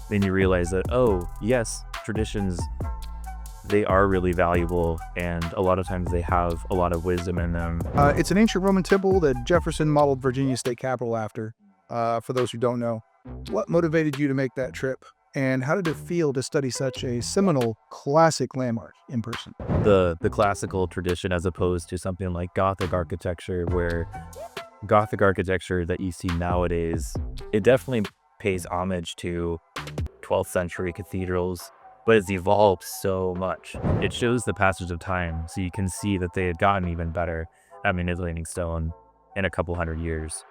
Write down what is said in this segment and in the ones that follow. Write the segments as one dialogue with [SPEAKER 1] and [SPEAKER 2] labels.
[SPEAKER 1] then you realize that, oh, yes, traditions, they are really valuable, and a lot of times they have a lot of wisdom in them.
[SPEAKER 2] It's an ancient Roman temple that Jefferson modeled Virginia state capitol after. For those who don't know, what motivated you to make that trip? And how did it feel to study such a seminal classic landmark in person?
[SPEAKER 1] The classical tradition, as opposed to something like Gothic architecture, where Gothic architecture that you see nowadays, it definitely pays homage to 12th century cathedrals, but it's evolved so much. It shows the passage of time, so you can see that they had gotten even better at manipulating stone in a couple hundred years.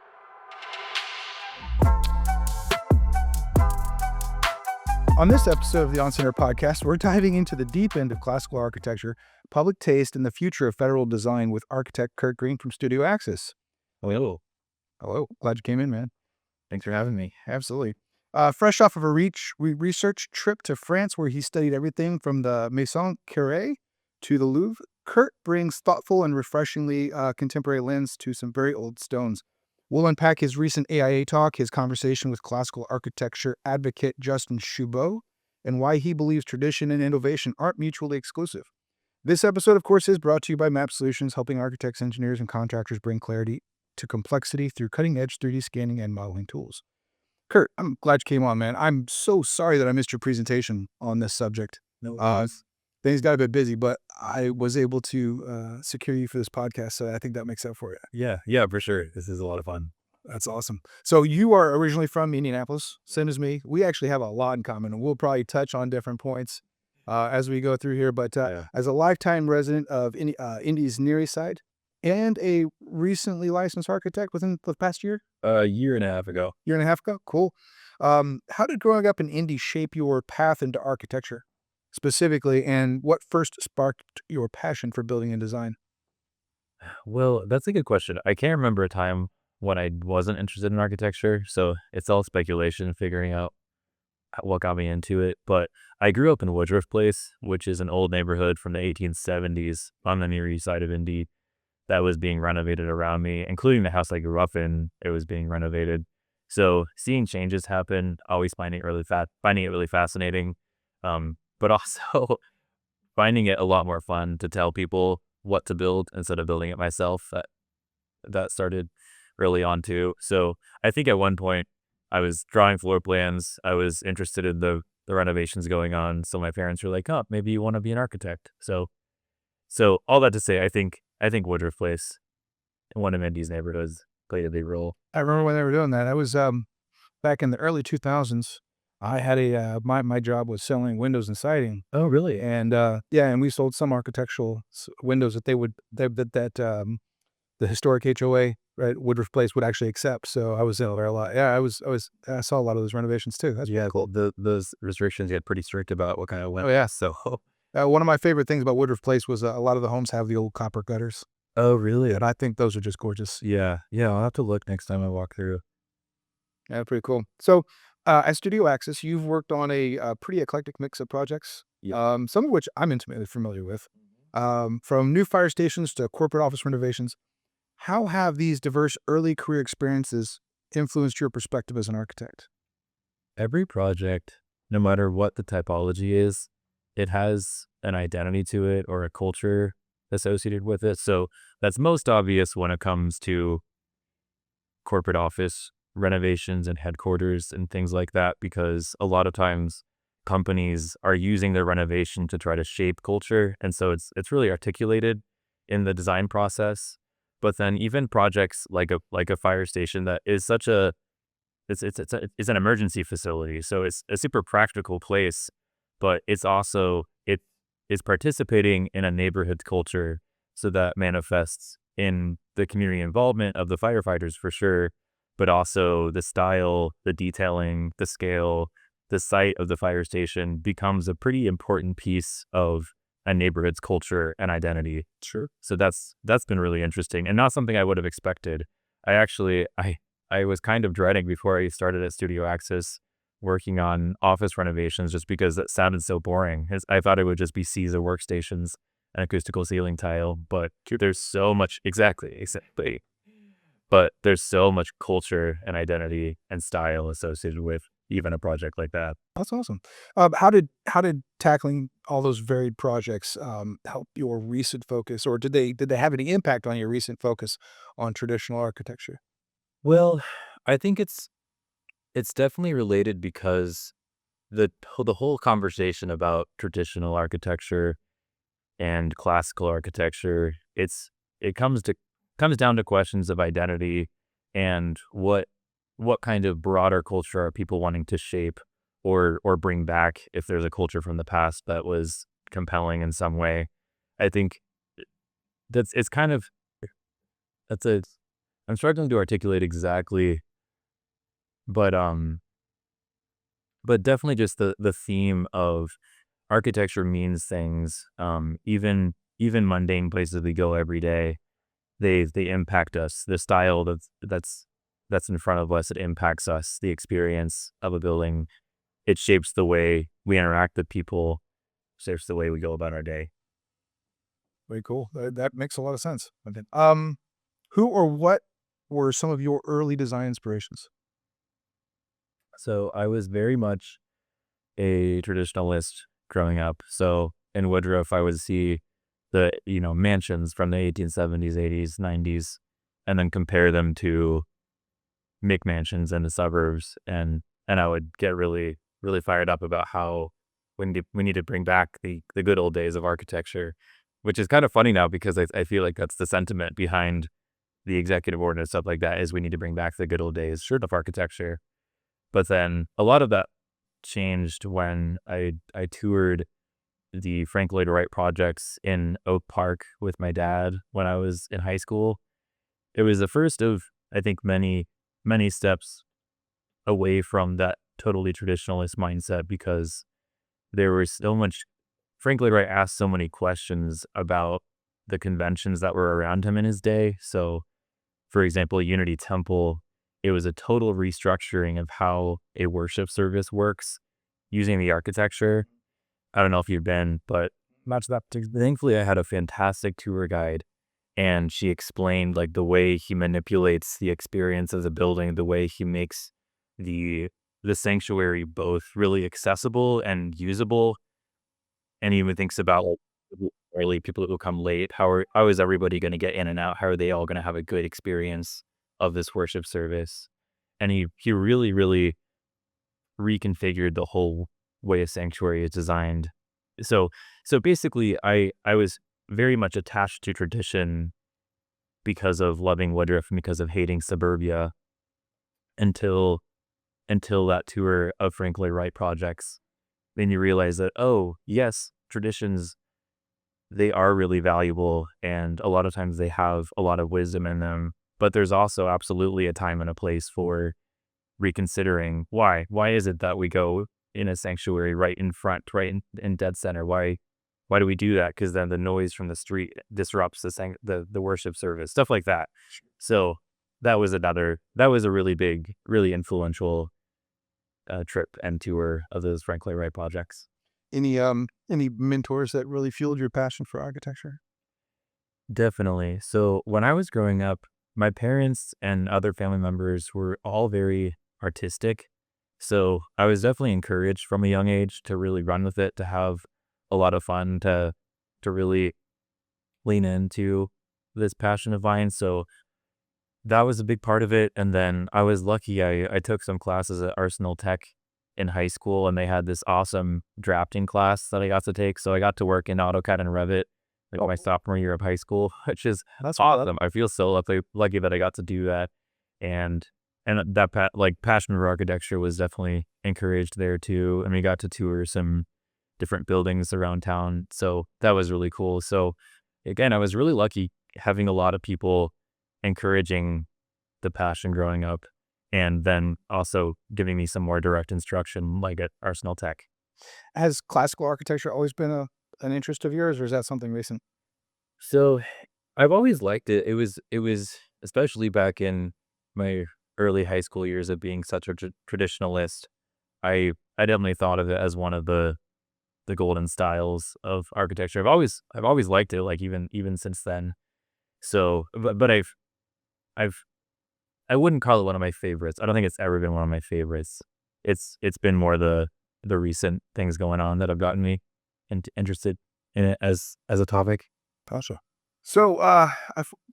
[SPEAKER 2] On this episode of the On Center podcast, we're diving into the deep end of classical architecture, public taste, and the future of federal design with architect Kurt Green from Studio Axis.
[SPEAKER 1] Hello.
[SPEAKER 2] Hello. Glad you came in, man.
[SPEAKER 1] Thanks for having me.
[SPEAKER 2] Absolutely. Fresh off of a research trip to France where he studied everything from the Maison Carrée to the Louvre, Kurt brings thoughtful and refreshingly contemporary lens to some very old stones. We'll unpack his recent AIA talk, his conversation with classical architecture advocate Justin Choubeau, and why he believes tradition and innovation aren't mutually exclusive. This episode, of course, is brought to you by Map Solutions, helping architects, engineers, and contractors bring clarity to complexity through cutting-edge 3D scanning and modeling tools. Kurt, I'm glad you came on, man. I'm so sorry that I missed your presentation on this subject.
[SPEAKER 1] No,
[SPEAKER 2] Things got a bit busy, but I was able to secure you for this podcast, so I think that makes up for it.
[SPEAKER 1] yeah, for sure. This is a lot of fun.
[SPEAKER 2] That's awesome. So you are originally from Indianapolis, same as me. We actually have a lot in common, and we'll probably touch on different points as we go through here. But as a lifetime resident of Indy's Near East Side and a recently licensed architect within the past year?
[SPEAKER 1] A year and a half ago.
[SPEAKER 2] Year and a half ago? Cool. How did growing up in Indy shape your path into architecture specifically, and what first sparked your passion for building and design?
[SPEAKER 1] Well, that's a good question. I can't remember a time when I wasn't interested in architecture, so it's all speculation figuring out what got me into it. But I grew up in Woodruff Place, which is an old neighborhood from the 1870s on the Near East Side of Indy that was being renovated around me, including the house I grew up in. It was being renovated. So seeing changes happen, always finding it really fascinating. But also finding it a lot more fun to tell people what to build instead of building it myself. That started early on too. So I think at one point I was drawing floor plans. I was interested in the renovations going on. So my parents were like, "Oh, maybe you want to be an architect." So all that to say, I think Woodruff Place, one of Indy's neighborhoods, played a big role.
[SPEAKER 2] I remember when they were doing that. I was back in the early 2000s. I had my job was selling windows and siding,
[SPEAKER 1] Oh, really?
[SPEAKER 2] and and we sold some architectural windows that the historic HOA, right, Woodruff Place would actually accept. So I was in there a lot. Yeah, I saw a lot of those renovations too. That's
[SPEAKER 1] Yeah,
[SPEAKER 2] cool.
[SPEAKER 1] those restrictions get pretty strict about what kind of
[SPEAKER 2] Oh
[SPEAKER 1] window.
[SPEAKER 2] yeah.
[SPEAKER 1] So,
[SPEAKER 2] One of my favorite things about Woodruff Place was a lot of the homes have the old copper gutters,
[SPEAKER 1] oh, really?
[SPEAKER 2] and I think those are just gorgeous.
[SPEAKER 1] Yeah, I'll have to look next time I walk through.
[SPEAKER 2] Yeah, pretty cool. So, at Studio Axis, you've worked on a pretty eclectic mix of projects,
[SPEAKER 1] Yeah.
[SPEAKER 2] some of which I'm intimately familiar with, from new fire stations to corporate office renovations. How have these diverse early career experiences influenced your perspective as an architect?
[SPEAKER 1] Every project, no matter what the typology is, it has an identity to it or a culture associated with it. So that's most obvious when it comes to corporate office renovations and headquarters and things like that, because a lot of times companies are using their renovation to try to shape culture. And so it's really articulated in the design process. But then even projects like a fire station that is such a it's an emergency facility, so it's a super practical place, but it's also it is participating in a neighborhood culture, so that manifests in the community involvement of the firefighters for sure, but also the style, the detailing, the scale, the site of the fire station becomes a pretty important piece of a neighborhood's culture and identity.
[SPEAKER 2] Sure.
[SPEAKER 1] So that's been really interesting and not something I would have expected. I was kind of dreading before I started at Studio Axis working on office renovations just because that sounded so boring. I thought it would just be seas of workstations and acoustical ceiling tile, but there's so much exactly. But there's so much culture and identity and style associated with even a project like that.
[SPEAKER 2] That's awesome. How did tackling all those varied projects help your recent focus, or did they have any impact on your recent focus on traditional architecture?
[SPEAKER 1] Well, I think it's definitely related because the whole conversation about traditional architecture and classical architecture, it comes down to questions of identity and what kind of broader culture are people wanting to shape or bring back if there's a culture from the past that was compelling in some way. I think that's it's kind of that's a I'm struggling to articulate exactly, but definitely just the theme of architecture means things. Even mundane places we go every day, they impact us. The style that's in front of us, it impacts us. The experience of a building, it shapes the way we interact with people, shapes the way we go about our day.
[SPEAKER 2] Very cool. That makes a lot of sense. Okay. Who or what were some of your early design inspirations?
[SPEAKER 1] So I was very much a traditionalist growing up. So in Woodruff, I would see the mansions from the 1870s, 80s, 90s, and then compare them to McMansions in the suburbs, and I would get really fired up about how we need to bring back the good old days of architecture, which is kind of funny now because I feel like that's the sentiment behind the executive order and stuff like that is we need to bring back the good old days, sure, of architecture. But then a lot of that changed when I toured the Frank Lloyd Wright projects in Oak Park with my dad when I was in high school. It was the first of, I think, many steps away from that totally traditionalist mindset because there was so much Frank Lloyd Wright asked so many questions about the conventions that were around him in his day. So, for example, Unity Temple, it was a total restructuring of how a worship service works using the architecture. I don't know if you've been, but
[SPEAKER 2] Not to that.
[SPEAKER 1] thankfully I had a fantastic tour guide and she explained like the way he manipulates the experience of the building, the way he makes the the sanctuary both really accessible and usable, and he even thinks about like early people who come late. How is everybody going to get in and out? How are they all going to have a good experience of this worship service? And he really reconfigured the whole way a sanctuary is designed. So basically, I was very much attached to tradition because of loving Woodruff and because of hating suburbia until that tour of Frank Lloyd Wright projects. Then you realize that, oh yes, traditions, they are really valuable and a lot of times they have a lot of wisdom in them. But there's also absolutely a time and a place for reconsidering why. Why is it that we go in a sanctuary right in front, right in dead center? Why do we do that? Because then the noise from the street disrupts the worship service, stuff like that. So that was a really big, really influential trip and tour of those Frank Lloyd Wright projects.
[SPEAKER 2] Any mentors that really fueled your passion for architecture?
[SPEAKER 1] Definitely. So when I was growing up, my parents and other family members were all very artistic. So I was definitely encouraged from a young age to really run with it, to have a lot of fun, to really lean into this passion of mine. So that was a big part of it. And then I was lucky. I took some classes at Arsenal Tech in high school, and they had this awesome drafting class that I got to take. So I got to work in AutoCAD and Revit like my sophomore year of high school, which is
[SPEAKER 2] That's what.
[SPEAKER 1] awesome. I feel so lucky that I got to do that. And that passion for architecture was definitely encouraged there too. And we got to tour some different buildings around town. So that was really cool. So again, I was really lucky having a lot of people encouraging the passion growing up and then also giving me some more direct instruction like at Arsenal Tech.
[SPEAKER 2] Has classical architecture always been an interest of yours, or is that something recent?
[SPEAKER 1] So I've always liked it. It was especially back in my early high school years of being such a traditionalist. I definitely thought of it as one of the golden styles of architecture. I've always liked it, like even since then. So, but I've I wouldn't call it one of my favorites. I don't think it's ever been one of my favorites. it's been more the recent things going on that have gotten me interested in it as a topic.
[SPEAKER 2] Gotcha. So,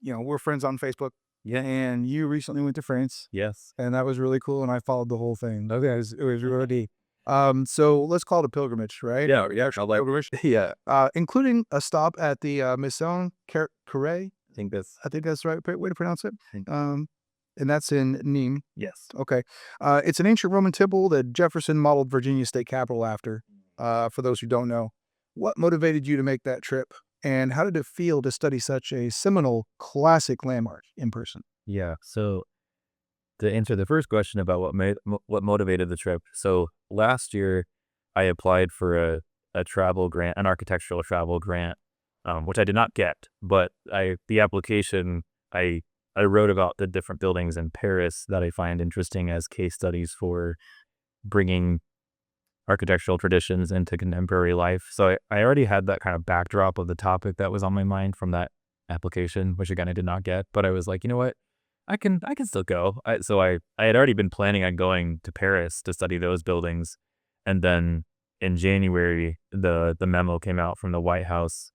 [SPEAKER 2] we're friends on Facebook,
[SPEAKER 1] Yeah.
[SPEAKER 2] and you recently went to France,
[SPEAKER 1] Yes.
[SPEAKER 2] and that was really cool, and I followed the whole thing. Okay, it was really so let's call it a pilgrimage, right?
[SPEAKER 1] Yeah. Yeah. I like.
[SPEAKER 2] Pilgrimage,
[SPEAKER 1] Yeah.
[SPEAKER 2] including a stop at the Maison Carrée.
[SPEAKER 1] I think that's.
[SPEAKER 2] I think that's the right way to pronounce it.
[SPEAKER 1] I think,
[SPEAKER 2] Um, and that's in Nîmes.
[SPEAKER 1] yes.
[SPEAKER 2] Okay. It's an ancient Roman temple that Jefferson modeled Virginia's state capital after. For those who don't know, what motivated you to make that trip? And how did it feel to study such a seminal classic landmark in person?
[SPEAKER 1] Yeah. So to answer the first question about what motivated the trip. So last year, I applied for a travel grant, an architectural travel grant, which I did not get. But the application, I I wrote about the different buildings in Paris that I find interesting as case studies for bringing architectural traditions into contemporary life. So I already had that kind of backdrop of the topic that was on my mind from that application, which again I did not get. But I was like, you know what? I can still go. I had already been planning on going to Paris to study those buildings, and then in January the memo came out from the White House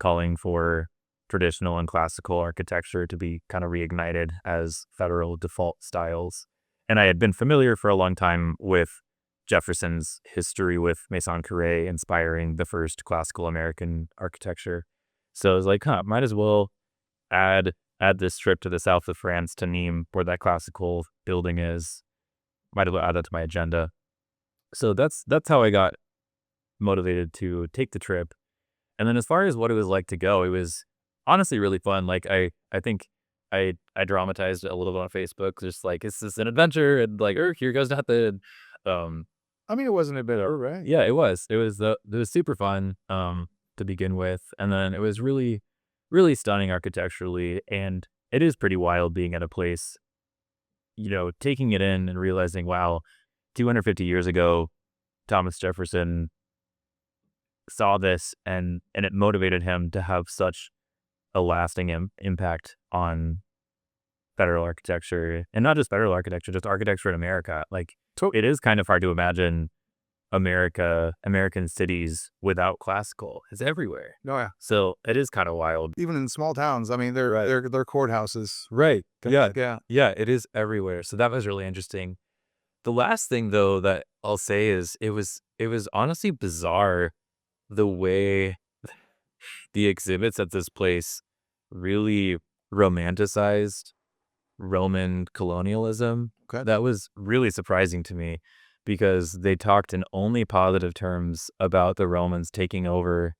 [SPEAKER 1] calling for traditional and classical architecture to be kind of reignited as federal default styles. And I had been familiar for a long time with Jefferson's history with Maison Carrée inspiring the first classical American architecture. So I was like, might as well add add this trip to the south of France to Nîmes, where that classical building is. Might as well add that to my agenda. So that's how I got motivated to take the trip. And then as far as what it was like to go, it was honestly really fun. Like I think I dramatized it a little bit on Facebook, just like it's just an adventure and like, here goes nothing. Um
[SPEAKER 2] I mean, it wasn't a bit over, right?
[SPEAKER 1] yeah, it was. It was super fun to begin with. And then it was really, really stunning architecturally. And it is pretty wild being at a place, taking it in and realizing, wow, 250 years ago, Thomas Jefferson saw this and it motivated him to have such a lasting impact on federal architecture, and not just federal architecture, just architecture in America. Like it is kind of hard to imagine American cities without classical. It's everywhere.
[SPEAKER 2] No, yeah.
[SPEAKER 1] So it is kind of wild.
[SPEAKER 2] Even in small towns, I mean,
[SPEAKER 1] Right.
[SPEAKER 2] they're courthouses.
[SPEAKER 1] Right. Yeah.
[SPEAKER 2] Yeah.
[SPEAKER 1] Yeah. It is everywhere. So that was really interesting. The last thing though that I'll say is it was honestly bizarre the way the exhibits at this place really romanticized Roman colonialism.
[SPEAKER 2] Okay.
[SPEAKER 1] That was really surprising to me because they talked in only positive terms about the Romans taking over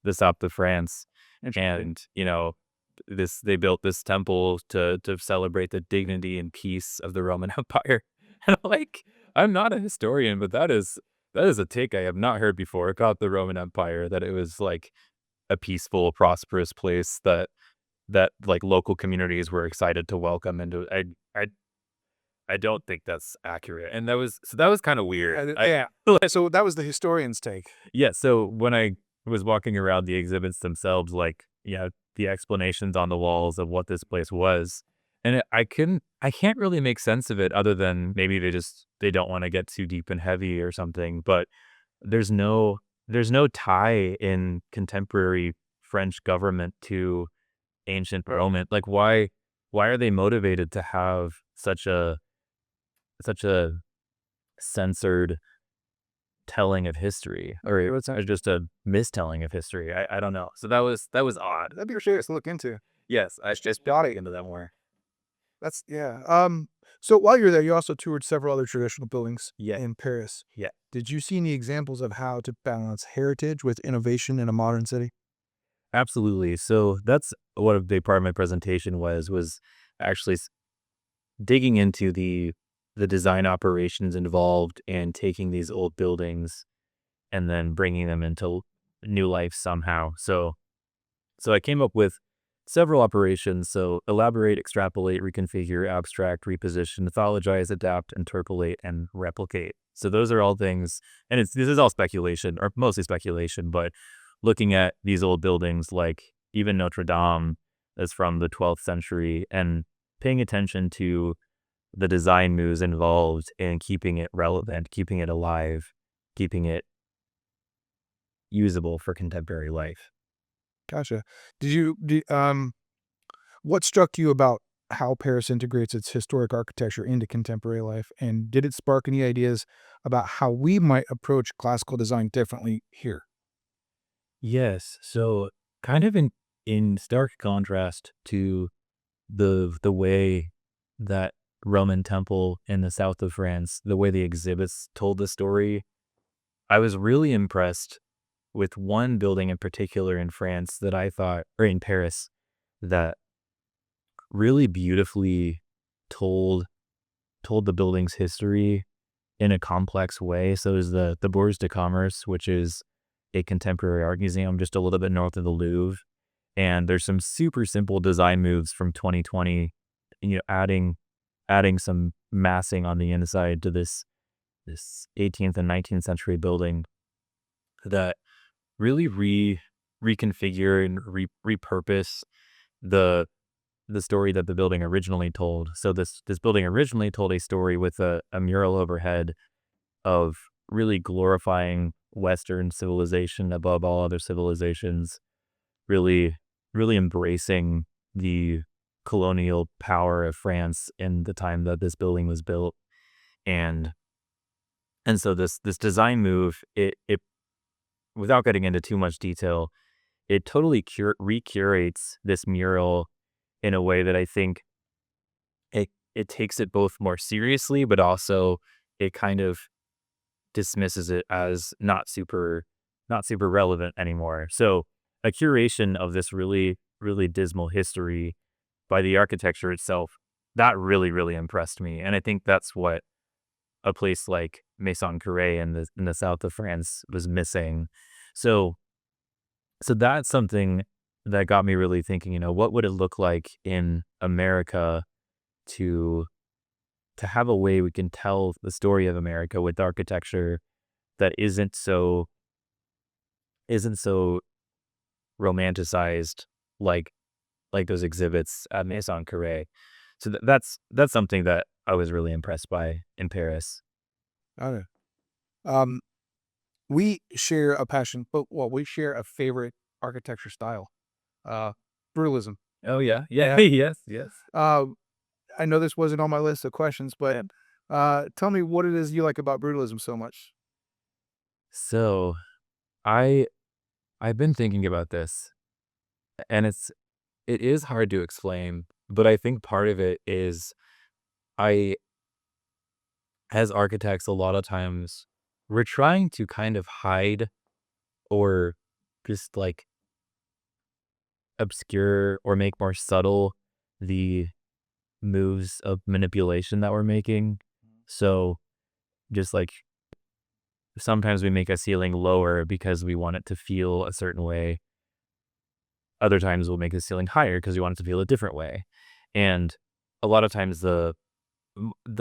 [SPEAKER 1] the south of France.
[SPEAKER 2] Interesting.
[SPEAKER 1] And, they built this temple to celebrate the dignity and peace of the Roman Empire. And I'm not a historian, but that is a take I have not heard before about the Roman Empire, that it was like a peaceful, prosperous place that like local communities were excited to welcome into. I I don't think that's accurate. And that was kind of weird.
[SPEAKER 2] Yeah. So that was the historian's take.
[SPEAKER 1] Yeah, so when I was walking around the exhibits themselves, like, the explanations on the walls of what this place was, and I can't really make sense of it other than maybe they don't want to get too deep and heavy or something, but there's no there's no tie in contemporary French government to ancient Roman. Like why are they motivated to have such a censored telling of history, or
[SPEAKER 2] What's that?
[SPEAKER 1] or just a mistelling of history? I don't know. So that was odd.
[SPEAKER 2] That'd be curious to look into.
[SPEAKER 1] Yes, I should just
[SPEAKER 2] Got
[SPEAKER 1] look
[SPEAKER 2] it.
[SPEAKER 1] into that more.
[SPEAKER 2] That's yeah. So while you're there, you also toured several other traditional buildings
[SPEAKER 1] Yeah.
[SPEAKER 2] in Paris.
[SPEAKER 1] Yeah.
[SPEAKER 2] Did you see any examples of how to balance heritage with innovation in a modern city?
[SPEAKER 1] Absolutely. So that's what a big part of my presentation was actually digging into the design operations involved and taking these old buildings and then bringing them into new life somehow. So I came up with several operations. So elaborate, extrapolate, reconfigure, abstract, reposition, mythologize, adapt, interpolate, and replicate. So those are all things, and this is all speculation, or mostly speculation, but looking at these old buildings like even Notre Dame is from the 12th century, and paying attention to the design moves involved in keeping it relevant, keeping it alive, keeping it usable for contemporary life.
[SPEAKER 2] Gotcha. What struck you about how Paris integrates its historic architecture into contemporary life? And did it spark any ideas about how we might approach classical design differently here?
[SPEAKER 1] Yes. So kind of in stark contrast to the way that Roman temple in the south of France, the way the exhibits told the story, I was really impressed with one building in particular in France that I thought, or in Paris, that really beautifully told told the building's history in a complex way. So is the Bourse de Commerce, which is a contemporary art museum just a little bit north of the Louvre. And there's some super simple design moves from 2020, adding some massing on the inside to this 18th and 19th century building that really reconfigure and repurpose the the story that the building originally told. So this building originally told a story with a mural overhead of really glorifying Western civilization above all other civilizations, really really embracing the colonial power of France in the time that this building was built. And so this design move, it without getting into too much detail, it totally recurates this mural in a way that I think it takes it both more seriously, but also it kind of dismisses it as not super relevant anymore. So a curation of this really really dismal history by the architecture itself, that really really impressed me, and I think that's what a place like Maison Carrée in the south of France was missing. So that's something that got me really thinking, what would it look like in America to have a way we can tell the story of America with architecture that isn't so romanticized like those exhibits at Maison Carrée. So that's something that I was really impressed by in Paris.
[SPEAKER 2] Got it. Um, we share a passion, but well, we share a favorite architecture style, uh, brutalism.
[SPEAKER 1] Oh yeah, yeah,
[SPEAKER 2] Yeah.
[SPEAKER 1] yes, yes.
[SPEAKER 2] Uh, I know this wasn't on my list of questions, but tell me what it is you like about brutalism so much.
[SPEAKER 1] So I I've been thinking about this, and it is hard to explain, but I think part of it is I as architects a lot of times we're trying to kind of hide or just like obscure or make more subtle the moves of manipulation that we're making. So just like sometimes we make a ceiling lower because we want it to feel a certain way. Other times we'll make the ceiling higher because we want it to feel a different way. And a lot of times the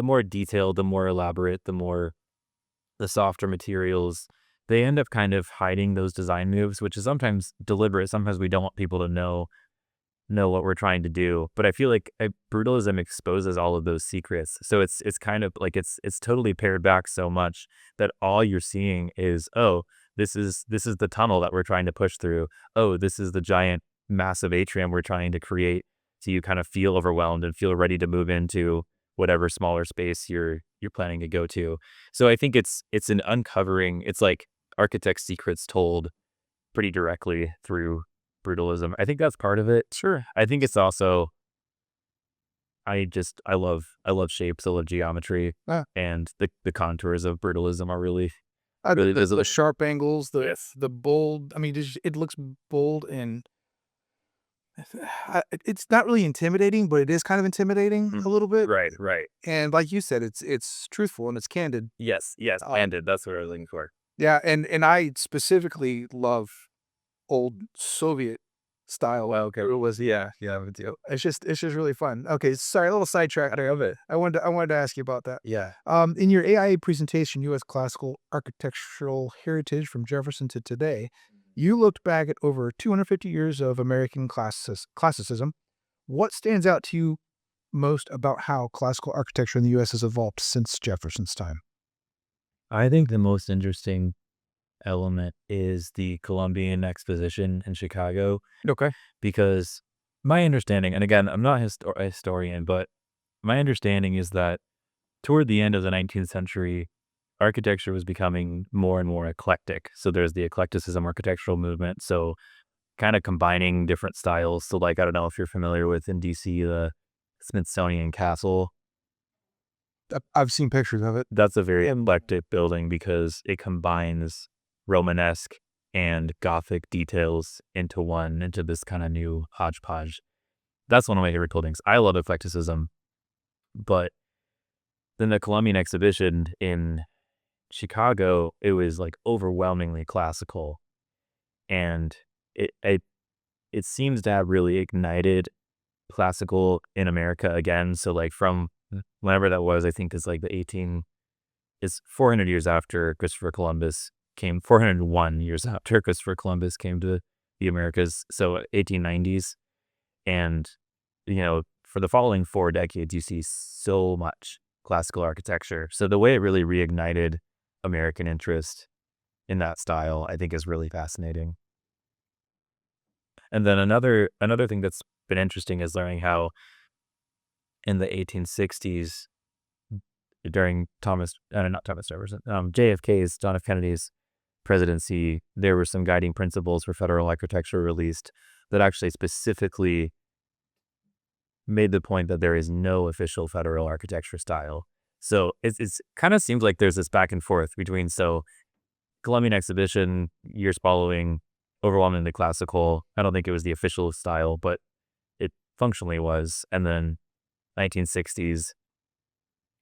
[SPEAKER 1] more detailed, the more elaborate, the softer materials, they end up kind of hiding those design moves, which is sometimes deliberate. Sometimes we don't want people to know what we're trying to do. But I feel like brutalism exposes all of those secrets. So it's kind of like it's totally pared back so much that all you're seeing is, oh, this is the tunnel that we're trying to push through. Oh, this is the giant massive atrium we're trying to create. So you kind of feel overwhelmed and feel ready to move into whatever smaller space you're planning to go to. So I think it's an uncovering. It's like architect's secrets told pretty directly through brutalism. I think that's part of it.
[SPEAKER 2] Sure.
[SPEAKER 1] I think it's also I love shapes, I love geometry,
[SPEAKER 2] Uh,
[SPEAKER 1] and the contours of brutalism are really really
[SPEAKER 2] the
[SPEAKER 1] visible.
[SPEAKER 2] sharp angles,
[SPEAKER 1] Yes.
[SPEAKER 2] the bold. I mean, it looks bold and it's not really intimidating, but it is kind of intimidating
[SPEAKER 1] Mm.
[SPEAKER 2] a little bit.
[SPEAKER 1] Right, right.
[SPEAKER 2] And like you said, it's truthful and it's candid.
[SPEAKER 1] Yes, yes,
[SPEAKER 2] Uh,
[SPEAKER 1] landed. That's what I was looking for.
[SPEAKER 2] yeah, and I specifically love old Soviet style.
[SPEAKER 1] Well, okay.
[SPEAKER 2] It was
[SPEAKER 1] Yeah, me too.
[SPEAKER 2] it's just really fun. Okay, sorry, a little sidetrack
[SPEAKER 1] I
[SPEAKER 2] there.
[SPEAKER 1] love it.
[SPEAKER 2] I wanted to ask you about that.
[SPEAKER 1] Yeah.
[SPEAKER 2] In your AI presentation, U.S. Classical Architectural Heritage from Jefferson to Today, you looked back at over 250 years of American classicism. What stands out to you most about how classical architecture in the U.S. has evolved since Jefferson's time?
[SPEAKER 1] I think the most interesting element is the Columbian Exposition in Chicago,
[SPEAKER 2] Okay.
[SPEAKER 1] because my understanding, and again, I'm not a historian, but my understanding is that toward the end of the 19th century, architecture was becoming more and more eclectic. So there's the eclecticism architectural movement. So kind of combining different styles. So like, I don't know if you're familiar with in DC, the Smithsonian Castle.
[SPEAKER 2] I've seen pictures of it.
[SPEAKER 1] That's a very eclectic building because it combines Romanesque and Gothic details into this kind of new hodgepodge. That's one of my favorite buildings. I love eclecticism, but then the Columbian Exhibition in Chicago, it was like overwhelmingly classical, and it it it seems to have really ignited classical in America again. So like from whenever that was, I think is like it's 400 years after Christopher Columbus came, 401 years after Christopher Columbus came to the Americas. So 1890s, and for the following 4 decades, you see so much classical architecture. So the way it really reignited American interest in that style, I think, is really fascinating. And then another thing that's been interesting is learning how in the 1860s, during not Thomas Jefferson, JFK's, John F. Kennedy's presidency, there were some guiding principles for federal architecture released that actually specifically made the point that there is no official federal architecture style. So it's kind of seems like there's this back and forth between, so Columbian Exhibition, years following, overwhelmingly classical. I don't think it was the official style, but it functionally was. And then 1960s,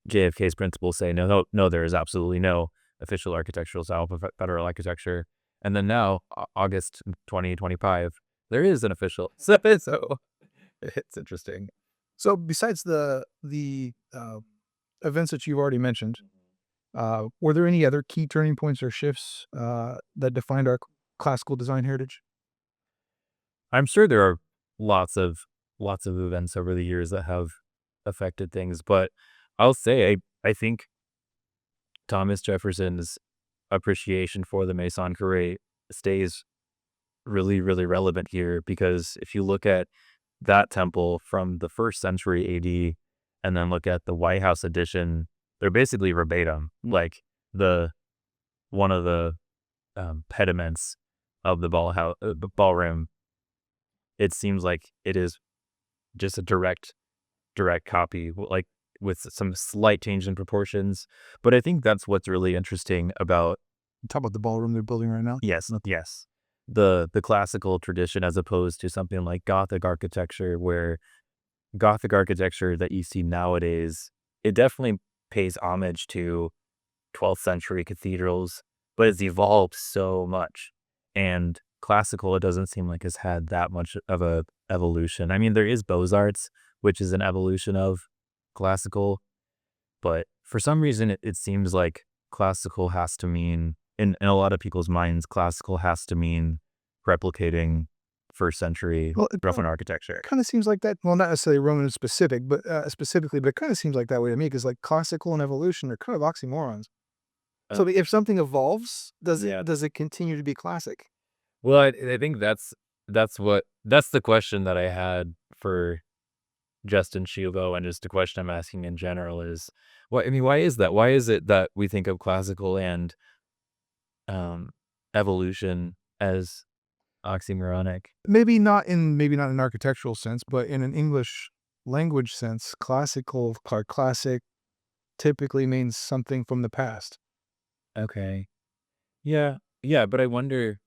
[SPEAKER 1] JFK's principles say, no, no, no, there is absolutely no official architectural style for federal architecture. And then now, August 2025, there is an official. So it's interesting.
[SPEAKER 2] So besides the events that you've already mentioned, were there any other key turning points or shifts that defined our classical design heritage?
[SPEAKER 1] I'm sure there are lots of events over the years that have affected things, but I'll say I think Thomas Jefferson's appreciation for the Maison Carrée stays really, really relevant here, because if you look at that temple from the first century AD and then look at the White House edition, they're basically verbatim. Like the one of the pediments of the ballroom, it seems like it is just a direct copy, like with some slight change in proportions. But I think that's what's really interesting about,
[SPEAKER 2] Talk about the ballroom they're building right now.
[SPEAKER 1] yes, the classical tradition as opposed to something like Gothic architecture, where Gothic architecture that you see nowadays, it definitely pays homage to 12th century cathedrals, but it's evolved so much. And classical, it doesn't seem like has had that much of a evolution. I mean, there is Beaux-Arts, which is an evolution of classical, but for some reason, it seems like classical has to mean, in a lot of people's minds, classical has to mean replicating first century
[SPEAKER 2] Well, it
[SPEAKER 1] Roman architecture.
[SPEAKER 2] kind of seems like that. Well, not necessarily Roman specific, but specifically, but it kind of seems like that way to me, because like classical and evolution are kind of oxymorons.
[SPEAKER 1] Uh,
[SPEAKER 2] So if something evolves,
[SPEAKER 1] yeah.
[SPEAKER 2] does it continue to be classic?
[SPEAKER 1] Well, I think that's the question that I had for Justin Schiavo, and just a question I'm asking in general is, why is that? Why is it that we think of classical and um, evolution as oxymoronic?
[SPEAKER 2] Maybe not in an architectural sense, but in an English language sense, classical or classic typically means something from the past.
[SPEAKER 1] Okay. Yeah. Yeah. But I wonder,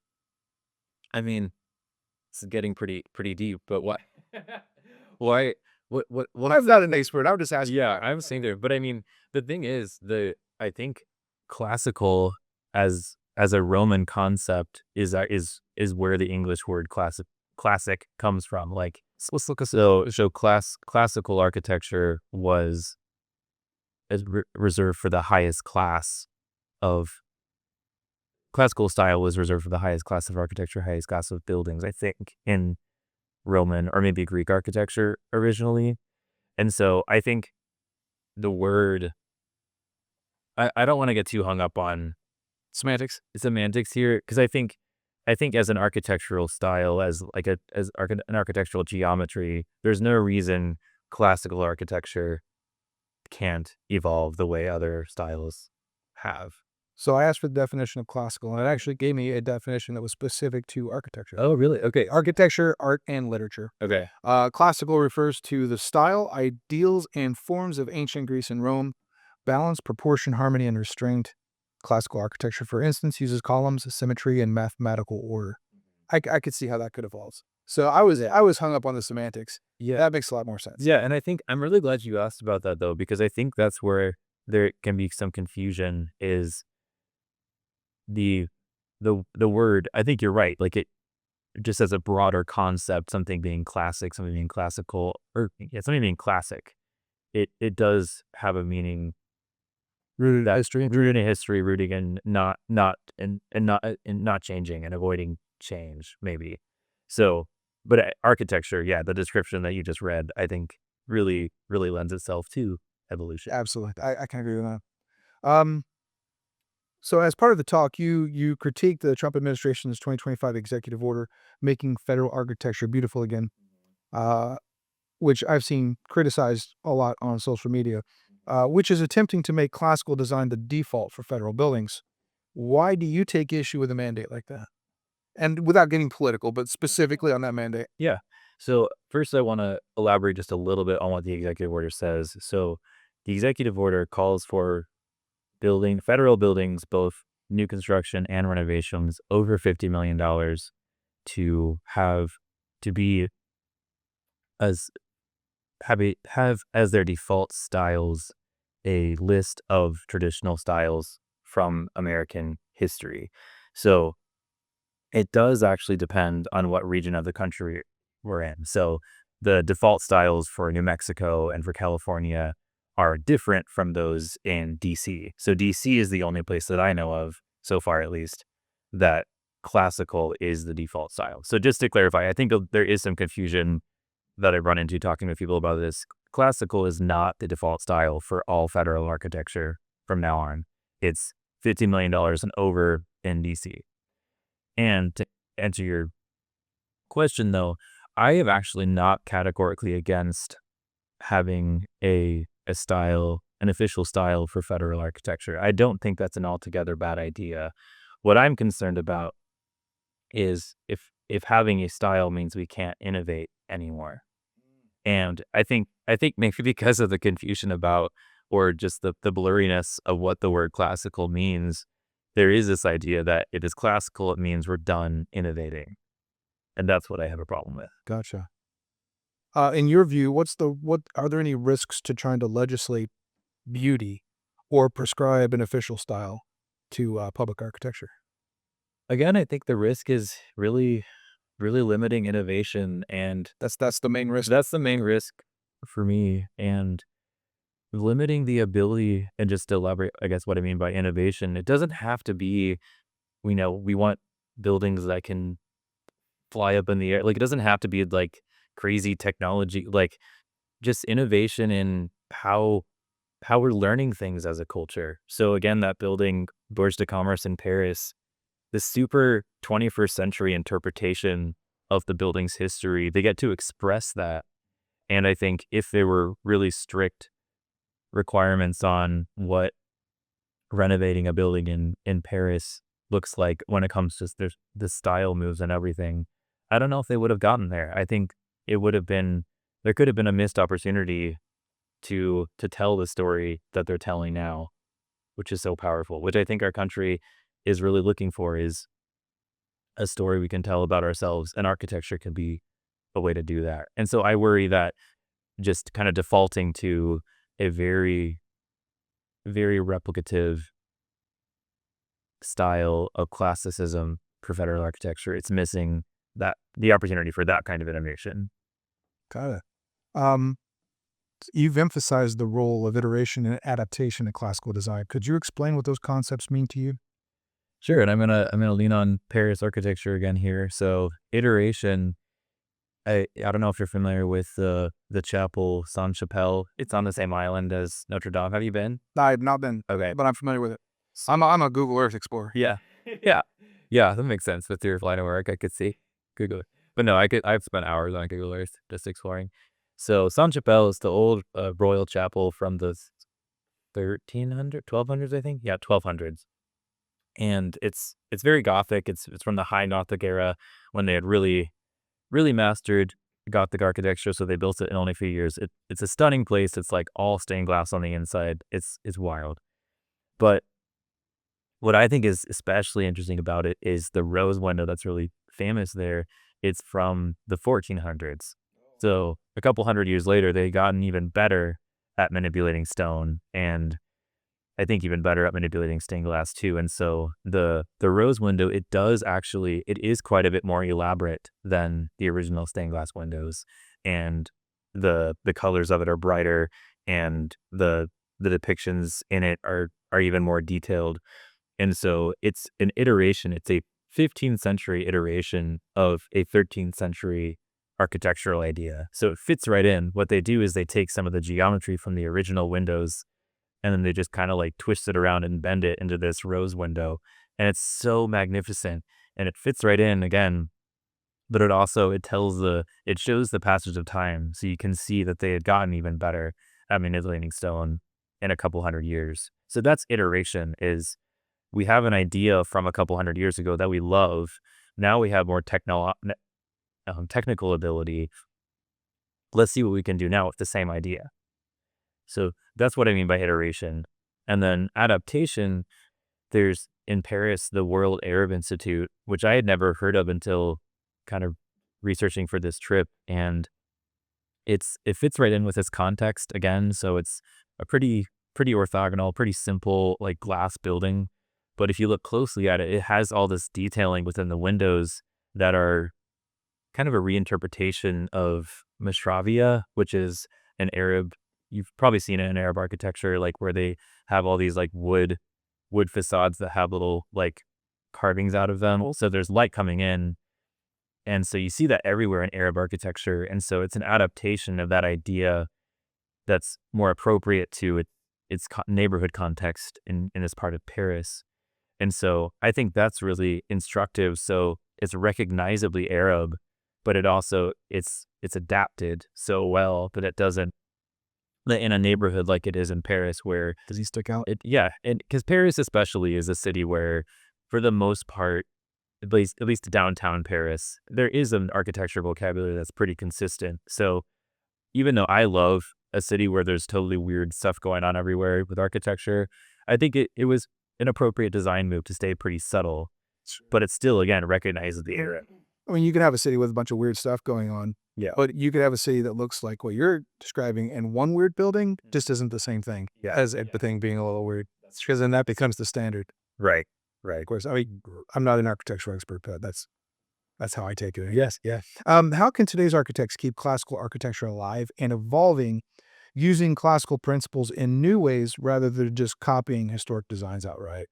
[SPEAKER 1] I mean, it's getting pretty deep, but why, why, what,
[SPEAKER 2] I'm not an expert. I'm just asking.
[SPEAKER 1] yeah, I'm saying there, but I mean, the thing is, I think classical as a Roman concept is where the English word classic comes from. Like, let's look at, classical architecture was reserved for the highest class of classical style was reserved for the highest class of architecture, highest class of buildings, I think, in Roman or maybe Greek architecture originally. And so I think the word, I don't want to get too hung up on
[SPEAKER 2] Semantics.
[SPEAKER 1] semantics here because I think as an architectural style, as like an architectural geometry, there's no reason classical architecture can't evolve the way other styles have.
[SPEAKER 2] So I asked for the definition of classical, and it actually gave me a definition that was specific to architecture.
[SPEAKER 1] Oh, really? Okay.
[SPEAKER 2] Architecture, art, and literature.
[SPEAKER 1] Okay.
[SPEAKER 2] Classical refers to the style, ideals, and forms of ancient Greece and Rome. Balance, proportion, harmony, and restraint. Classical architecture, for instance, uses columns, symmetry, and mathematical order. I could see how that could evolve. So I was hung up on the semantics.
[SPEAKER 1] Yeah.
[SPEAKER 2] That makes a lot more sense.
[SPEAKER 1] Yeah, and I think I'm really glad you asked about that though, because I think that's where there can be some confusion is the the word. I think you're right. Like it just as a broader concept, something being classic, something being classical, or yeah, something being classic. It does have a meaning
[SPEAKER 2] Rooted in
[SPEAKER 1] that
[SPEAKER 2] history.
[SPEAKER 1] rooted in history, rooting in not changing and avoiding change, maybe. So, but architecture, yeah, the description that you just read, I think really lends itself to evolution.
[SPEAKER 2] Absolutely. I can agree with that. So as part of the talk, you critiqued the Trump administration's 2025 executive order making federal architecture beautiful again, uh, which I've seen criticized a lot on social media, which is attempting to make classical design the default for federal buildings. Why do you take issue with a mandate like that? And without getting political, but specifically on that mandate.
[SPEAKER 1] Yeah. So first, I want to elaborate just a little bit on what the executive order says. So the executive order calls for building federal buildings, both new construction and renovations, over $50 million to have to be as have as their default styles a list of traditional styles from American history. So it does actually depend on what region of the country we're in. So the default styles for New Mexico and for California are different from those in DC. So DC is the only place that I know of, so far at least, that classical is the default style. So just to clarify, I think there is some confusion that I run into talking to people about this. Classical is not the default style for all federal architecture from now on. It's $50 million and over in DC. And to answer your question, though, I am actually not categorically against having a style, an official style for federal architecture. I don't think that's an altogether bad idea. What I'm concerned about is if having a style means we can't innovate anymore. And I think maybe because of the confusion about or just the blurriness of what the word classical means, there is this idea that it is classical, it means we're done innovating. And that's what I have a problem with.
[SPEAKER 2] Gotcha. In your view, what are there any risks to trying to legislate beauty or prescribe an official style to public architecture?
[SPEAKER 1] Again, I think the risk is really limiting innovation, and
[SPEAKER 2] That's the main risk.
[SPEAKER 1] that's the main risk for me. And limiting the ability, and just to elaborate, I guess what I mean by innovation, it doesn't have to be, we want buildings that can fly up in the air. Like it doesn't have to be like crazy technology, like just innovation in how we're learning things as a culture. So again, that building Bourge de Commerce in Paris, the super 21st century interpretation of the building's history, they get to express that. And I think if there were really strict requirements on what renovating a building in Paris looks like when it comes to the style moves and everything, I don't know if they would have gotten there. I think it would have been, there could have been a missed opportunity to tell the story that they're telling now, which is so powerful, which I think our country is really looking for, is a story we can tell about ourselves, and architecture can be a way to do that. And so I worry that just kind of defaulting to a very replicative style of classicism for federal architecture, it's missing that the opportunity for that kind of innovation.
[SPEAKER 2] Got it. Um, you've emphasized the role of iteration and adaptation in classical design. Could you explain what those concepts mean to you?
[SPEAKER 1] Sure, and I'm gonna lean on Paris architecture again here. So iteration I don't know if you're familiar with the chapel Saint Chapelle. It's on the same island as Notre Dame. Have you been?
[SPEAKER 2] I've not been,
[SPEAKER 1] Okay.
[SPEAKER 2] but I'm familiar with it. I'm a Google Earth explorer.
[SPEAKER 1] Yeah. Yeah. Yeah, that makes sense with your line of work, I could see. Google it. But no, I've spent hours on Google Earth just exploring. So Saint Chapelle is the old royal chapel from the 1200s, I think. Yeah, 1200s. And it's very Gothic. It's from the High Gothic era when they had really mastered Gothic architecture, so they built it in only a few years. It's a stunning place. It's like all stained glass on the inside. It's wild. But what I think is especially interesting about it is the rose window that's really famous there. It's from the 1400s. So a couple hundred years later, they gotten even better at manipulating stone, and I think even better at manipulating stained glass too. And so the rose window, it is quite a bit more elaborate than the original stained glass windows. And the colors of it are brighter, and the depictions in it are even more detailed. And so it's an iteration, it's a 15th century iteration of a 13th century architectural idea. So it fits right in. What they do is they take some of the geometry from the original windows, and then they just kind of like twist it around and bend it into this rose window. And it's so magnificent, and it fits right in again. But it shows the passage of time. So you can see that they had gotten even better at manipulating stone in a couple hundred years. So that's iteration. Is we have an idea from a couple hundred years ago that we love. Now we have more technical ability. Let's see what we can do now with the same idea. So that's what I mean by iteration. And then adaptation, there's in Paris, the World Arab Institute, which I had never heard of until kind of researching for this trip. And it fits right in with its context again. So it's a pretty orthogonal, pretty simple like glass building. But if you look closely at it, it has all this detailing within the windows that are kind of a reinterpretation of Mashravia, which is an Arab. You've probably seen it in Arab architecture, like where they have all these like wood facades that have little like carvings out of them. So there's light coming in, and so you see that everywhere in Arab architecture. And so it's an adaptation of that idea that's more appropriate to its neighborhood context in this part of Paris. And so I think that's really instructive. So it's recognizably Arab, but it's adapted so well that it doesn't in a neighborhood like it is in Paris, where
[SPEAKER 2] Does he stick out?
[SPEAKER 1] yeah, and because Paris especially is a city where, for the most part, at least downtown Paris, there is an architecture vocabulary that's pretty consistent. So even though I love a city where there's totally weird stuff going on everywhere with architecture, I think it was an appropriate design move to stay pretty subtle, but it still again recognizes the era.
[SPEAKER 2] I mean, you could have a city with a bunch of weird stuff going on,
[SPEAKER 1] Yeah.
[SPEAKER 2] but you could have a city that looks like what you're describing, and one weird building just isn't the same thing as everything being a little weird, because then that becomes the standard.
[SPEAKER 1] Right. Right.
[SPEAKER 2] Of course, I mean, I'm not an architectural expert, but that's how I take it.
[SPEAKER 1] Yes. Yeah.
[SPEAKER 2] How can today's architects keep classical architecture alive and evolving using classical principles in new ways rather than just copying historic designs outright?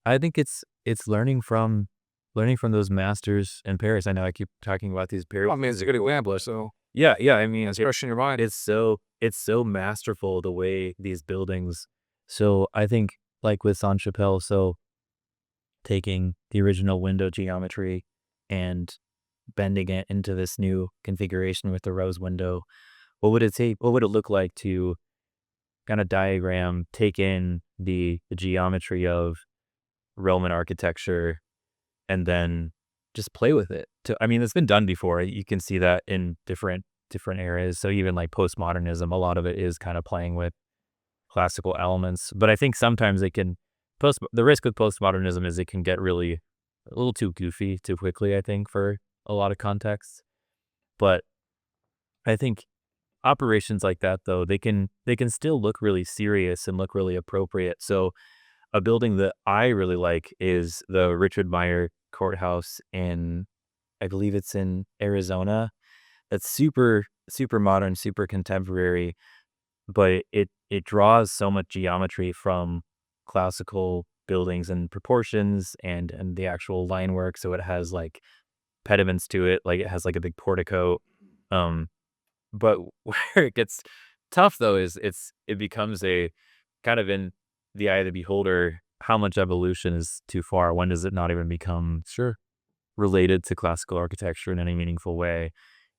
[SPEAKER 1] I think it's learning from those masters in Paris. I know I keep talking about these Paris.
[SPEAKER 2] I mean, it's a good example. So
[SPEAKER 1] Yeah, yeah. I mean,
[SPEAKER 2] it's fresh in your mind.
[SPEAKER 1] it's so masterful the way these buildings. So I think like with Saint Chapelle, so taking the original window geometry and bending it into this new configuration with the rose window. What would it take? What would it look like to kind of diagram, take in the geometry of Roman architecture, and then just play with it? I mean, it's been done before. You can see that in different areas. So even like postmodernism, a lot of it is kind of playing with classical elements. But I think sometimes the risk with postmodernism is it can get really a little too goofy too quickly, I think, for a lot of contexts. But I think operations like that, though, they can still look really serious and look really appropriate. So a building that I really like is the Richard Meyer Courthouse I believe it's in Arizona. That's super modern, super contemporary, but it draws so much geometry from classical buildings and proportions and the actual line work. So it has like pediments to it, like it has like a big portico. Um, but where it gets tough though is it becomes a kind of in the eye of the beholder how much evolution is too far. When does it not even become related to classical architecture in any meaningful way?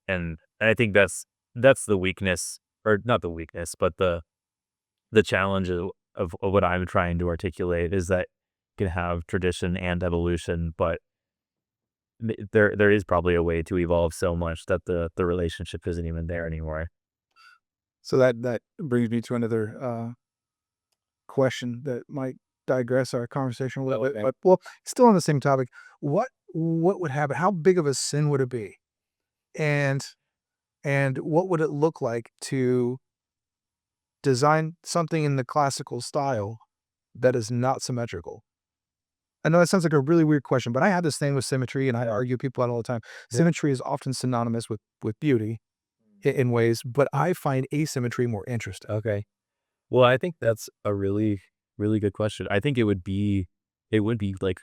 [SPEAKER 1] And I think that's the weakness, or not the weakness, but the challenge of what I'm trying to articulate is that you can have tradition and evolution, but there is probably a way to evolve so much that the relationship isn't even there anymore.
[SPEAKER 2] So that brings me to another question that might digress our conversation a little bit,
[SPEAKER 1] Okay.
[SPEAKER 2] but well, still on the same topic. What would happen? How big of a sin would it be? And what would it look like to design something in the classical style that is not symmetrical? I know that sounds like a really weird question, but I have this thing with symmetry, and I argue people out all the time.
[SPEAKER 1] Yeah.
[SPEAKER 2] Symmetry is often synonymous with beauty in ways, but I find asymmetry more interesting.
[SPEAKER 1] Okay. Well, I think that's a really, really good question. I think it would be like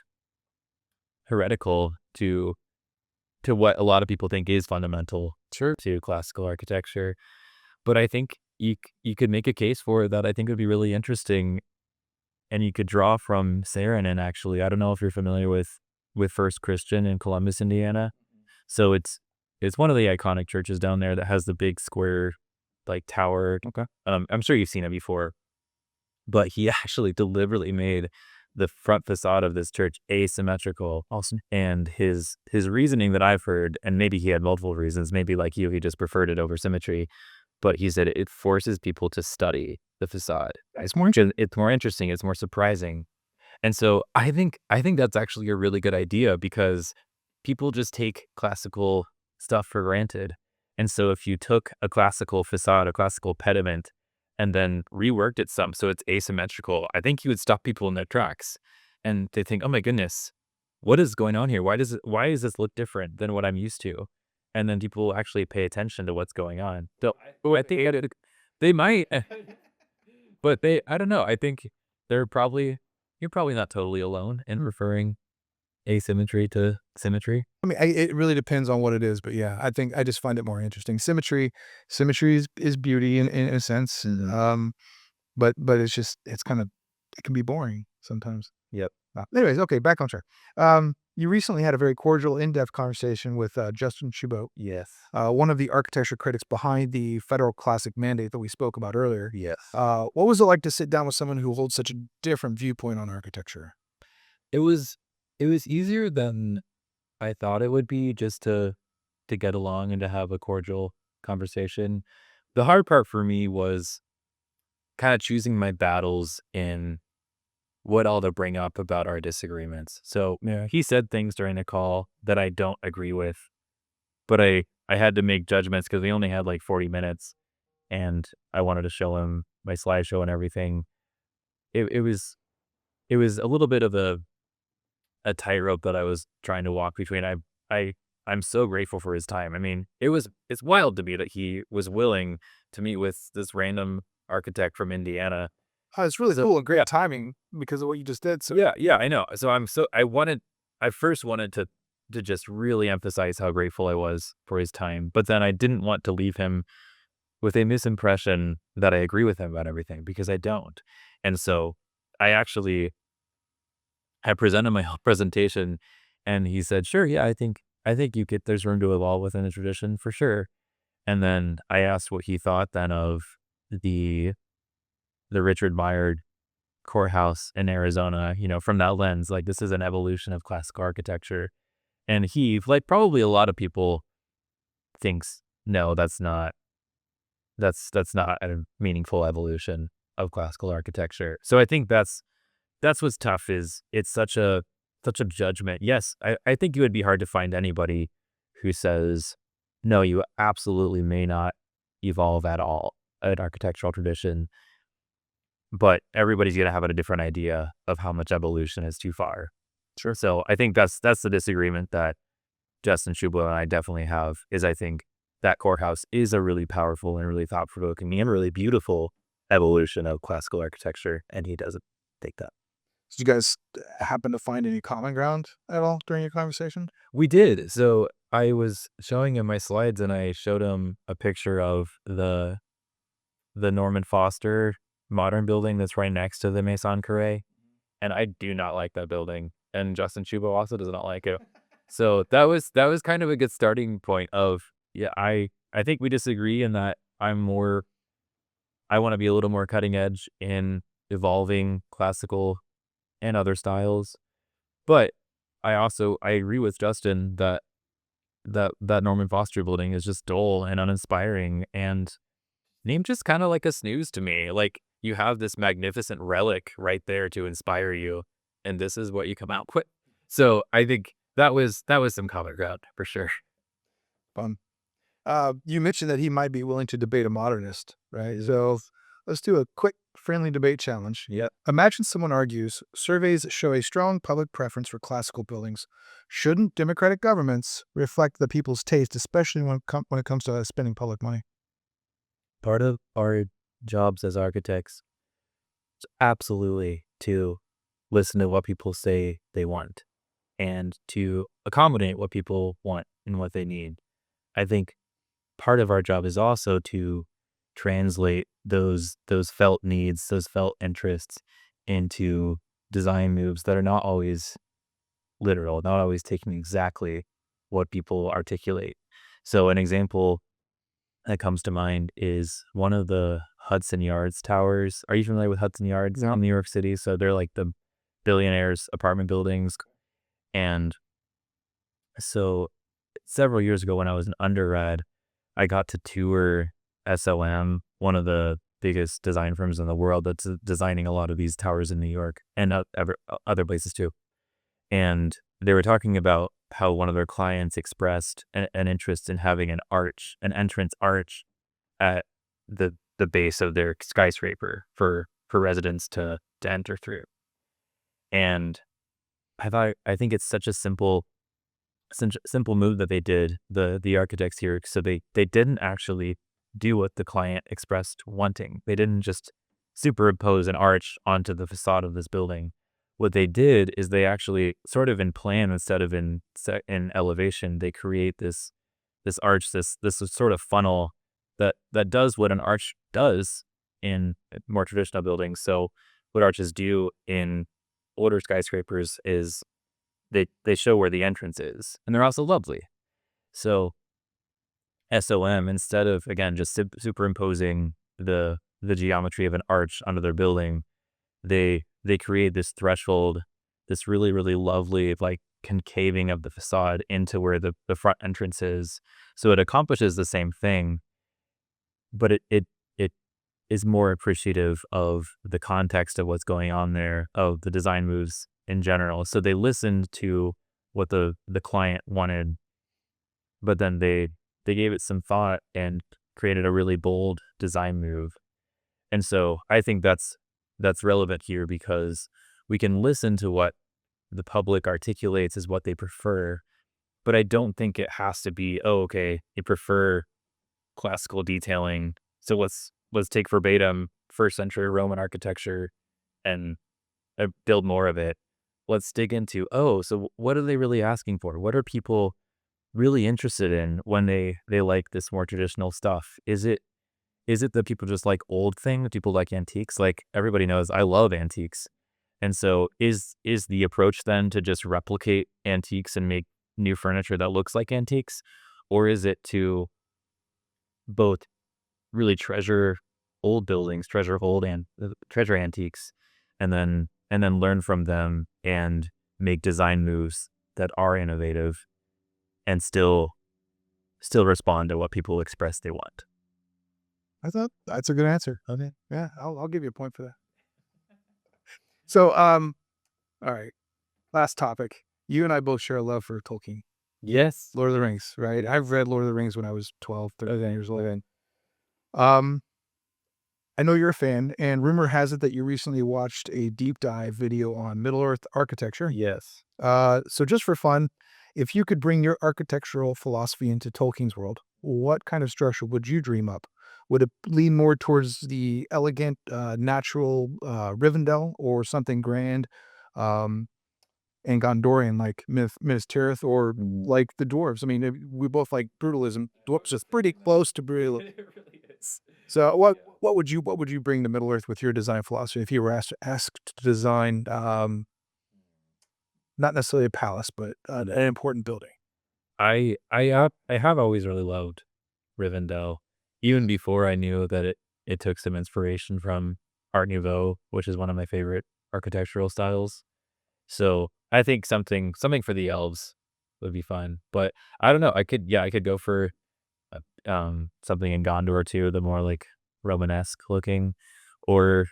[SPEAKER 1] heretical to what a lot of people think is fundamental to classical architecture. But I think you could make a case for it that I think would be really interesting, and you could draw from Saarinen, actually. I don't know if you're familiar with First Christian in Columbus, Indiana. So it's one of the iconic churches down there that has the big square like tower.
[SPEAKER 2] Okay.
[SPEAKER 1] I'm sure you've seen it before, but he actually deliberately made the front facade of this church asymmetrical.
[SPEAKER 2] Awesome.
[SPEAKER 1] And his reasoning that I've heard, and maybe he had multiple reasons, maybe like you, he just preferred it over symmetry, but he said it forces people to study the facade.
[SPEAKER 2] It's more interesting.
[SPEAKER 1] It's more interesting, it's more surprising. And so I think that's actually a really good idea, because people just take classical stuff for granted. And so if you took a classical facade, a classical pediment, and then reworked it some so it's asymmetrical, I think you would stop people in their tracks. And they think, "Oh my goodness, what is going on here? Why does this look different than what I'm used to?" And then people will actually pay attention to what's going on. So I think they might, but I don't know. I think they're probably you're probably not totally alone in referring asymmetry to symmetry.
[SPEAKER 2] I mean, it really depends on what it is, but yeah, I think I just find it more interesting. Symmetry is beauty in a sense, but it's just it's kind of it can be boring sometimes.
[SPEAKER 1] Yep.
[SPEAKER 2] Anyways, okay, back on track. You recently had a very cordial, in-depth conversation with Justin Chabot,
[SPEAKER 1] Yes.
[SPEAKER 2] one of the architecture critics behind the federal classic mandate that we spoke about earlier.
[SPEAKER 1] Yes.
[SPEAKER 2] What was it like to sit down with someone who holds such a different viewpoint on architecture?
[SPEAKER 1] It was easier than I thought it would be, just to get along and to have a cordial conversation. The hard part for me was kind of choosing my battles in what all to bring up about our disagreements. So
[SPEAKER 2] Yeah.
[SPEAKER 1] he said things during the call that I don't agree with, but I had to make judgments because we only had like 40 minutes, and I wanted to show him my slideshow and everything. It was a little bit of a tightrope that I was trying to walk between. I I'm so grateful for his time. I mean, it's wild to me that he was willing to meet with this random architect from Indiana.
[SPEAKER 2] It's really
[SPEAKER 1] So
[SPEAKER 2] cool and great timing because of what you just did. So
[SPEAKER 1] yeah, I know. So I first wanted to just really emphasize how grateful I was for his time, but then I didn't want to leave him with a misimpression that I agree with him about everything, because I don't. And so I actually had presented my whole presentation, and he said, "Sure, yeah, I think there's room to evolve within the tradition for sure." And then I asked what he thought then of the Richard Meyer courthouse in Arizona, from that lens, like this is an evolution of classical architecture. And he, like probably a lot of people, thinks, no, that's not a meaningful evolution of classical architecture. So I think that's what's tough, is it's such a judgment. Yes, I think it would be hard to find anybody who says, no, you absolutely may not evolve at all an architectural tradition, but everybody's going to have a different idea of how much evolution is too far.
[SPEAKER 2] Sure.
[SPEAKER 1] So I think that's the disagreement that Justin Schubler and I definitely have, is I think that courthouse is a really powerful and really thought-provoking and really beautiful evolution of classical architecture, and he doesn't think that.
[SPEAKER 2] Did you guys happen to find any common ground at all during your conversation?
[SPEAKER 1] We did. So I was showing him my slides and I showed him a picture of the Norman Foster modern building that's right next to the Maison Carrée, and I do not like that building, and Justin Chubo also does not like it. So that was kind of a good starting point of, yeah, I think we disagree in that I wanna be a little more cutting edge in evolving classical and other styles, but I agree with Justin that that Norman Foster building is just dull and uninspiring and named just kinda like a snooze to me. Like, you have this magnificent relic right there to inspire you, and this is what you come out with. So, I think that was some common ground for sure.
[SPEAKER 2] Fun. You mentioned that he might be willing to debate a modernist, right? So let's do a quick, friendly debate challenge.
[SPEAKER 1] Yep.
[SPEAKER 2] Imagine someone argues surveys show a strong public preference for classical buildings. Shouldn't democratic governments reflect the people's taste, especially when it comes to spending public money?
[SPEAKER 1] Part of our jobs as architects is absolutely to listen to what people say they want and to accommodate what people want and what they need. I think part of our job is also to translate those felt needs, those felt interests into design moves that are not always literal, not always taking exactly what people articulate. So an example that comes to mind is one of the Hudson Yards towers. Are you familiar with Hudson Yards
[SPEAKER 2] Yeah.
[SPEAKER 1] in New York City? So they're like the billionaires' apartment buildings. And so several years ago when I was an undergrad, I got to tour SOM, one of the biggest design firms in the world that's designing a lot of these towers in New York and other places too. And they were talking about how one of their clients expressed an interest in having an entrance arch at the base of their skyscraper for residents to enter through. And I think it's such a simple move that they did, the architects here. So they didn't actually do what the client expressed wanting. They didn't just superimpose an arch onto the facade of this building. What they did is they actually sort of in plan instead of in elevation, they create this arch, this sort of funnel that does what an arch does in more traditional buildings. So what arches do in older skyscrapers is they show where the entrance is, and they're also lovely. So SOM, instead of again just superimposing the geometry of an arch onto their building, they create this threshold, this really lovely like concaving of the facade into where the front entrance is. So it accomplishes the same thing, but it is more appreciative of the context of what's going on there, of the design moves in general. So they listened to what the client wanted, but then they gave it some thought and created a really bold design move. And so I think that's relevant here because we can listen to what the public articulates as what they prefer, but I don't think it has to be, oh, okay, you prefer classical detailing. So let's take verbatim first century Roman architecture and build more of it. Let's dig into, oh, so what are they really asking for? What are people really interested in when they like this more traditional stuff? Is it that people just like old things? People like antiques? Like everybody knows I love antiques. And so is the approach then to just replicate antiques and make new furniture that looks like antiques? Or is it to both really treasure old buildings, treasure antiques, and then learn from them and make design moves that are innovative and still respond to what people express they want.
[SPEAKER 2] I thought that's a good answer. Okay. Yeah, I'll give you a point for that. So, all right, last topic. You and I both share a love for Tolkien.
[SPEAKER 1] Yes.
[SPEAKER 2] Lord of the Rings, right? I've read Lord of the Rings when I was 12, 13 years old. Um, I know you're a fan, and rumor has it that you recently watched a deep dive video on Middle Earth architecture.
[SPEAKER 1] Yes.
[SPEAKER 2] So just for fun, if you could bring your architectural philosophy into Tolkien's world, what kind of structure would you dream up? Would it lean more towards the elegant, natural Rivendell or something grand, um, and Gondorian like Minas Tirith or like the dwarves. I mean, we both like brutalism. Dwarves is pretty close to brutal.
[SPEAKER 1] It really is.
[SPEAKER 2] So what
[SPEAKER 1] Yeah.
[SPEAKER 2] what would you bring to Middle Earth with your design philosophy if you were asked to design not necessarily a palace but an important building?
[SPEAKER 1] I have always really loved Rivendell, even before I knew that it took some inspiration from Art Nouveau, which is one of my favorite architectural styles. So, I think something for the elves would be fun, but I don't know, I could go for, something in Gondor too, the more, like, Romanesque looking, or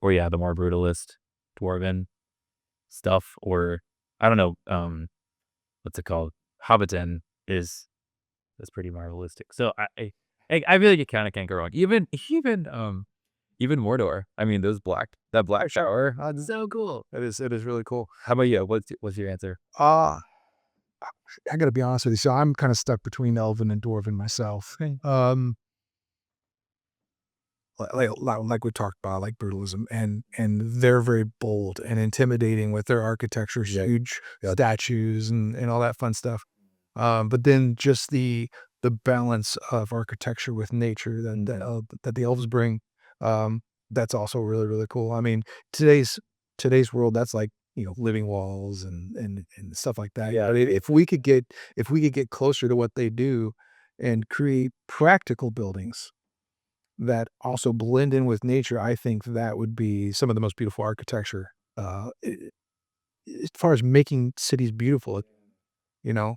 [SPEAKER 1] yeah, the more brutalist dwarven stuff, or I don't know, what's it called? Hobbiton is pretty marvelistic. So, I feel like you kinda can't go wrong. Even Mordor. I mean, that black shower, it's so cool.
[SPEAKER 2] It is really cool.
[SPEAKER 1] How about you? What's your answer?
[SPEAKER 2] Uh I gotta be honest with you. So I'm kind of stuck between Elven and Dwarven myself.
[SPEAKER 1] Okay.
[SPEAKER 2] Like we talked about, like brutalism, and they're very bold and intimidating with their architecture,
[SPEAKER 1] Yeah.
[SPEAKER 2] huge statues and all that fun stuff. But then just the balance of architecture with nature that the elves bring, that's also really really cool. I mean, today's today's world, that's like living walls and stuff like that.
[SPEAKER 1] Yeah.
[SPEAKER 2] But if we could get closer to what they do and create practical buildings that also blend in with nature, I think that would be some of the most beautiful architecture, as far as making cities beautiful, you know?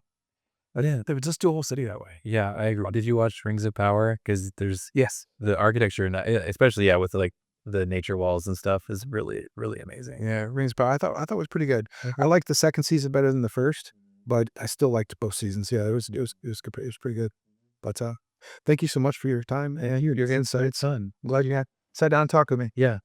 [SPEAKER 1] Yeah.
[SPEAKER 2] They would just do a whole city that way.
[SPEAKER 1] Yeah, I agree. Did you watch Rings of Power? Because there's
[SPEAKER 2] Yes.
[SPEAKER 1] the architecture and especially, yeah, with, like, the nature walls and stuff is really, really amazing.
[SPEAKER 2] Yeah, Rings Power, I thought it was pretty good. I
[SPEAKER 1] Okay.
[SPEAKER 2] liked the 2nd season better than the 1st, but I still liked both seasons. Yeah, it was pretty good. But, thank you so much for your time and your
[SPEAKER 1] It's been
[SPEAKER 2] insights.
[SPEAKER 1] fun.
[SPEAKER 2] I'm glad you had sat down and talked with me.
[SPEAKER 1] Yeah.